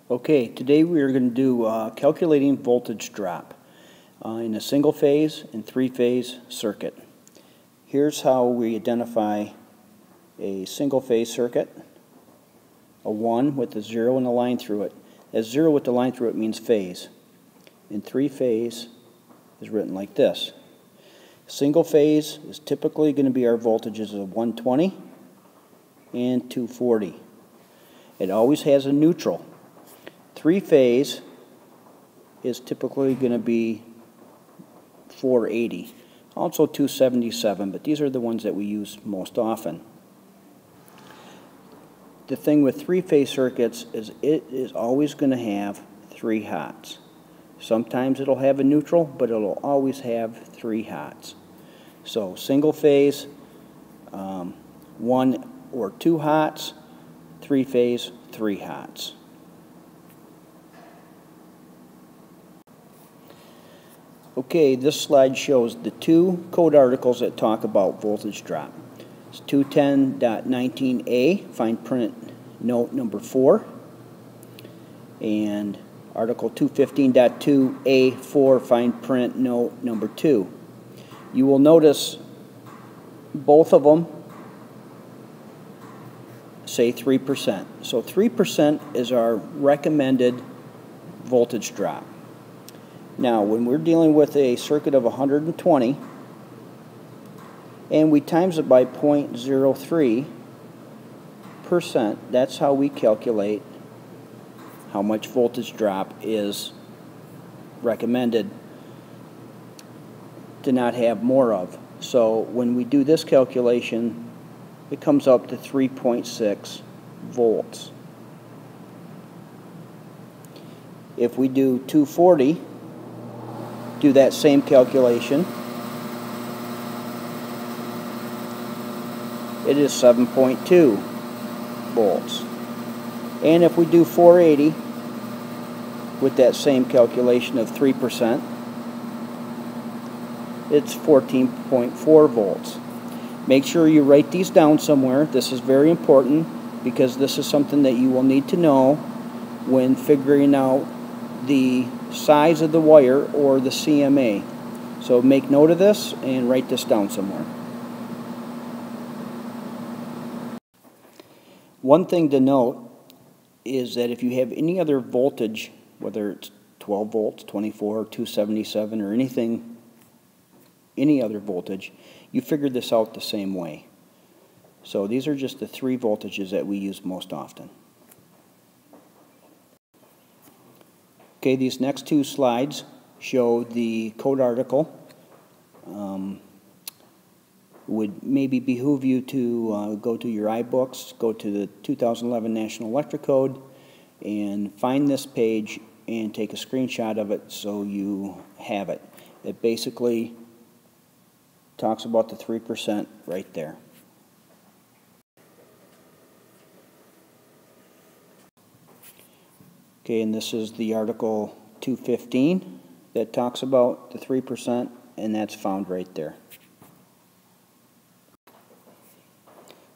Okay, today we are going to do calculating voltage drop in a single phase and three-phase circuit. Here's how we identify a single phase circuit, a 1 with a 0 and a line through it. A 0 with the line through it means phase. And three-phase is written like this. Single phase is typically going to be our voltages of 120 and 240. It always has a neutral. Three-phase is typically going to be 480, also 277, but these are the ones that we use most often. The thing with three-phase circuits is it is always going to have three hots. Sometimes it'll have a neutral, but it'll always have three hots. So single phase, 1 or 2 hots, three-phase, 3 hots. Okay, this slide shows the two code articles that talk about voltage drop. It's 210.19a, fine print note number 4, and article 215.2a4, fine print note number 2. You will notice both of them say 3%. So 3% is our recommended voltage drop. Now, when we're dealing with a circuit of 120 and we times it by 0.03%, that's how we calculate how much voltage drop is recommended to not have more of. So when we do this calculation, it comes up to 3.6 volts. If we do 240, do that same calculation, it is 7.2 volts. And if we do 480 with that same calculation of 3%, it's 14.4 volts. Make sure you write these down somewhere. This is very important because this is something that you will need to know when figuring out the size of the wire or the CMA. So make note of this and write this down somewhere. One thing to note is that if you have any other voltage, whether it's 12 volts, 24, 277, or anything, any other voltage, you figure this out the same way. So these are just the three voltages that we use most often. Okay, these next two slides show the code article. Would maybe behoove you to go to your iBooks, go to the 2011 National Electric Code, and find this page and take a screenshot of it so you have it. It basically talks about the 3% right there. Okay, and this is the article 215 that talks about the 3%, and that's found right there.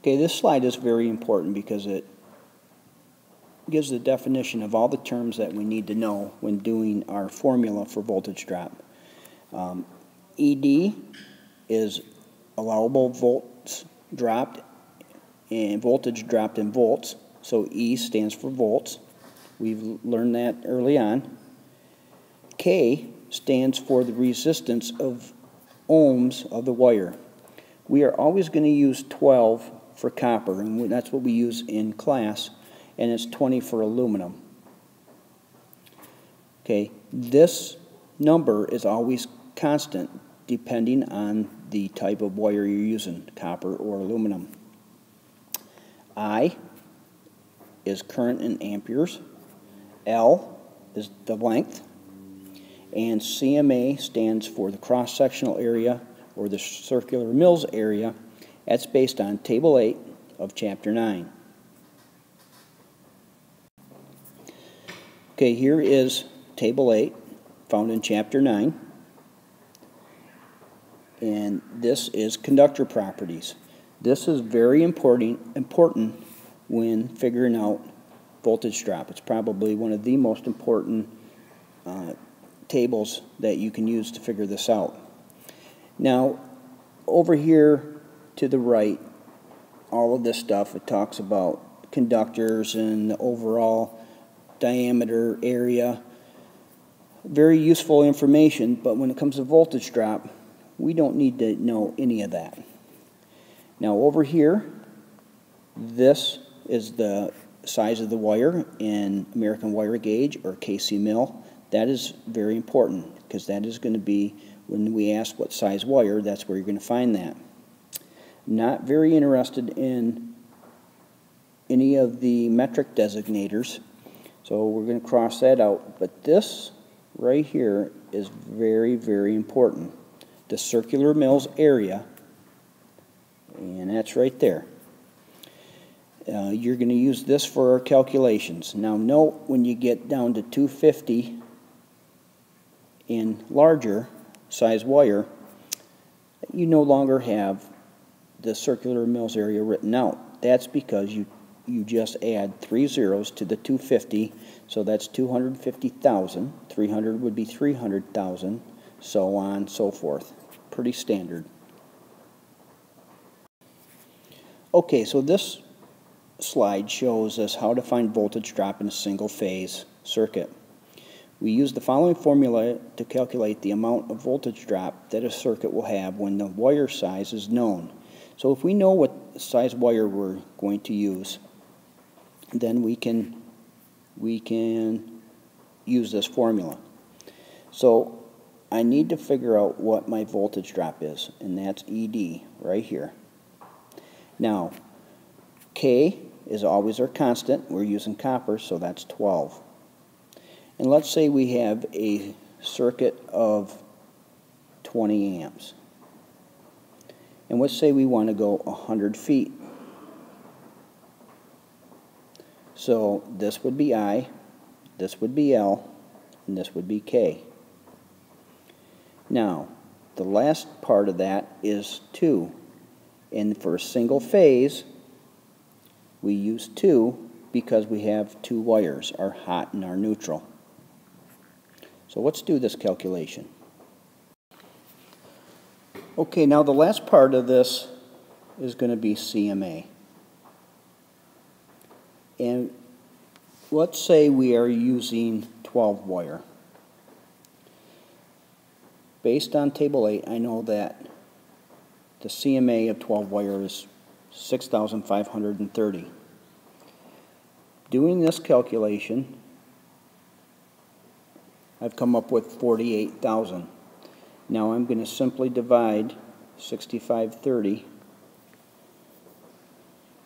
Okay, this slide is very important because it gives the definition of all the terms that we need to know when doing our formula for voltage drop. ED is allowable volts dropped and voltage dropped in volts, so E stands for volts. We've learned that early on. K stands for the resistance of ohms of the wire. We are always going to use 12 for copper, and that's what we use in class, and it's 20 for aluminum. Okay, this number is always constant depending on the type of wire you're using, copper or aluminum. I is current in amperes. L is the length, and CMA stands for the cross-sectional area or the circular Mills area. That's based on Table 8 of Chapter 9. Okay, here is Table 8 found in Chapter 9, and this is conductor properties. This is very important when figuring out voltage drop. It's probably one of the most important tables that you can use to figure this out. Now, over here to the right, all of this stuff, it talks about conductors and the overall diameter area. Very useful information, but when it comes to voltage drop, we don't need to know any of that. Now over here, this is the size of the wire in American wire gauge or KC mil. That is very important because that is going to be, when we ask what size wire, that's where you're going to find that. Not very interested in any of the metric designators, so we're going to cross that out. But this right here is very, very important. The circular mills area, and that's right there. You're going to use this for our calculations. Now note, when you get down to 250 and larger size wire, you no longer have the circular mills area written out. That's because you just add 3 zeros to the 250, so that's 250,000. 300 would be 300,000, so on, so forth. Pretty standard. Okay, so this slide shows us how to find voltage drop in a single phase circuit. We use the following formula to calculate the amount of voltage drop that a circuit will have when the wire size is known. So if we know what size wire we're going to use, then we can use this formula. So I need to figure out what my voltage drop is, and that's ED right here. Now, K is always our constant. We're using copper, so that's 12. And let's say we have a circuit of 20 amps. And let's say we want to go 100 feet. So this would be I, this would be L, and this would be K. Now, the last part of that is 2. And for a single phase, we use 2 because we have 2 wires, our hot and our neutral. So let's do this calculation. Okay, now the last part of this is going to be CMA. And let's say we are using 12 wire. Based on Table 8, I know that the CMA of 12 wire is 6,530. Doing this calculation, I've come up with 48,000. Now I'm going to simply divide 6,530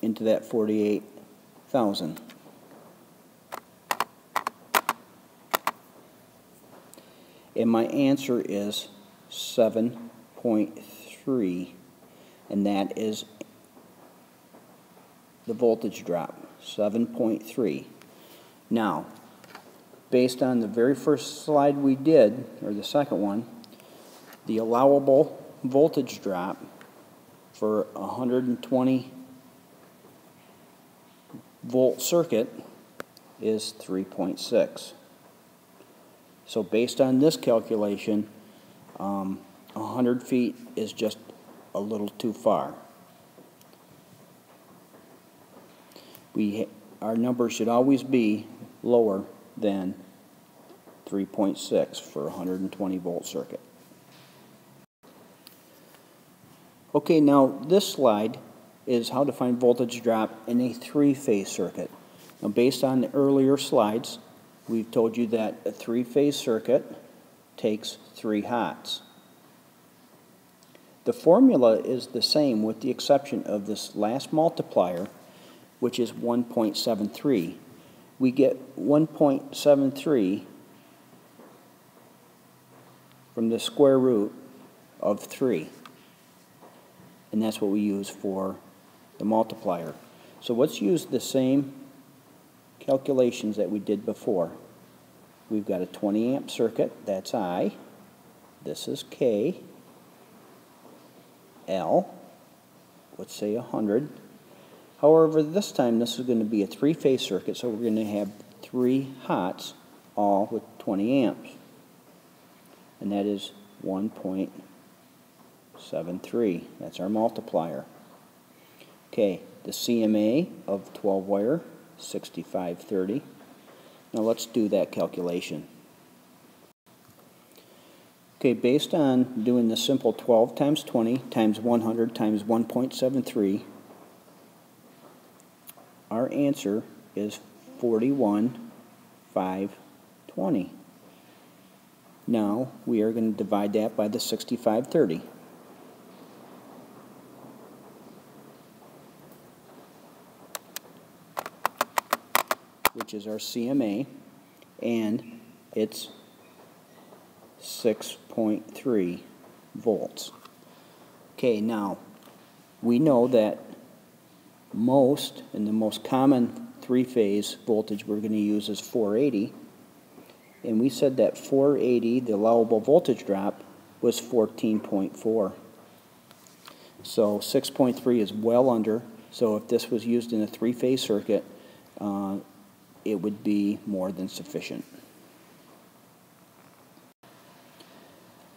into that 48,000. And my answer is 7.3, and that is the voltage drop, 7.3. Now, based on the very first slide we did, or the second one, the allowable voltage drop for a 120 volt circuit is 3.6. So based on this calculation, 100 feet is just a little too far. Our number should always be lower than 3.6 for a 120 volt circuit. Okay, now this slide is how to find voltage drop in a 3-phase circuit. Now based on the earlier slides, we've told you that a 3-phase circuit takes 3 hots. The formula is the same with the exception of this last multiplier, which is 1.73. We get 1.73 from the square root of 3. And that's what we use for the multiplier. So let's use the same calculations that we did before. We've got a 20 amp circuit, that's I. This is K. L, let's say 100. However, this time this is going to be a three-phase circuit, so we're going to have 3 hots, all with 20 amps. And that is 1.73. That's our multiplier. Okay, the CMA of 12 wire, 6530. Now let's do that calculation. Okay, based on doing the simple 12 times 20 times 100 times 1.73, our answer is 41,520. Now we are going to divide that by the 6530. Which is our CMA, and it's 6.3 volts. Okay, now we know that the most common three-phase voltage we're going to use is 480, and we said that 480, the allowable voltage drop, was 14.4. So 6.3 is well under, so if this was used in a three-phase circuit, it would be more than sufficient.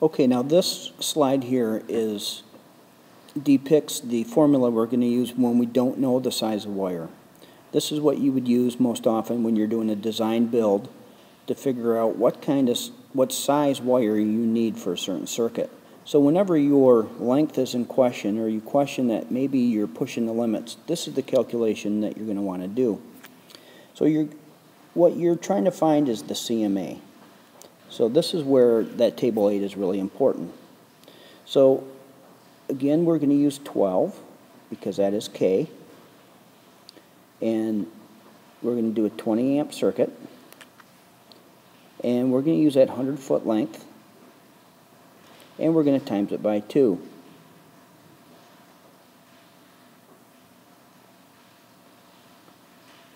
Okay, now this slide here depicts the formula we're going to use when we don't know the size of wire. This is what you would use most often when you're doing a design build to figure out what size wire you need for a certain circuit. So whenever your length is in question, or you question that maybe you're pushing the limits, this is the calculation that you're going to want to do. So what you're trying to find is the CMA. So this is where that table 8 is really important. So again, we're going to use 12 because that is K. And we're going to do a 20 amp circuit. And we're going to use that 100-foot length. And we're going to times it by 2.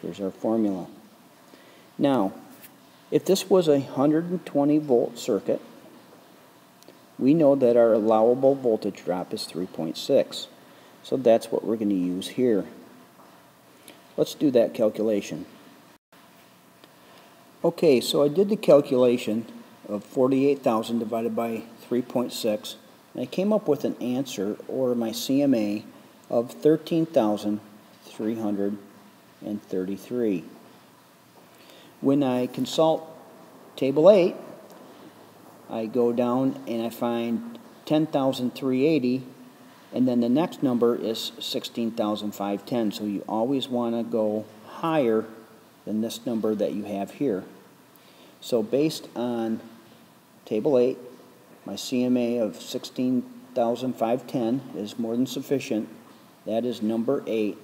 Here's our formula. Now, if this was a 120 volt circuit, we know that our allowable voltage drop is 3.6. So that's what we're going to use here. Let's do that calculation. Okay, so I did the calculation of 48,000 divided by 3.6, and I came up with an answer, or my CMA, of 13,333. When I consult Table 8, I go down and I find 10,380, and then the next number is 16,510. So you always want to go higher than this number that you have here. So based on Table 8, my CMA of 16,510 is more than sufficient. That is number 8,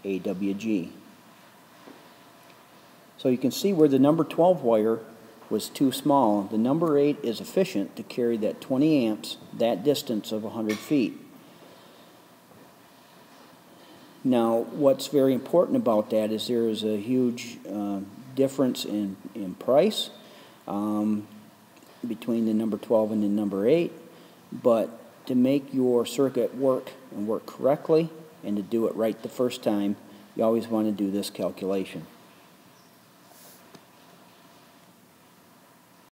AWG. So you can see where the number 12 wire was too small. The number 8 is efficient to carry that 20 amps that distance of 100 feet. Now, what's very important about that is there is a huge difference in price between the number 12 and the number 8, but to make your circuit work and work correctly and to do it right the first time, you always want to do this calculation.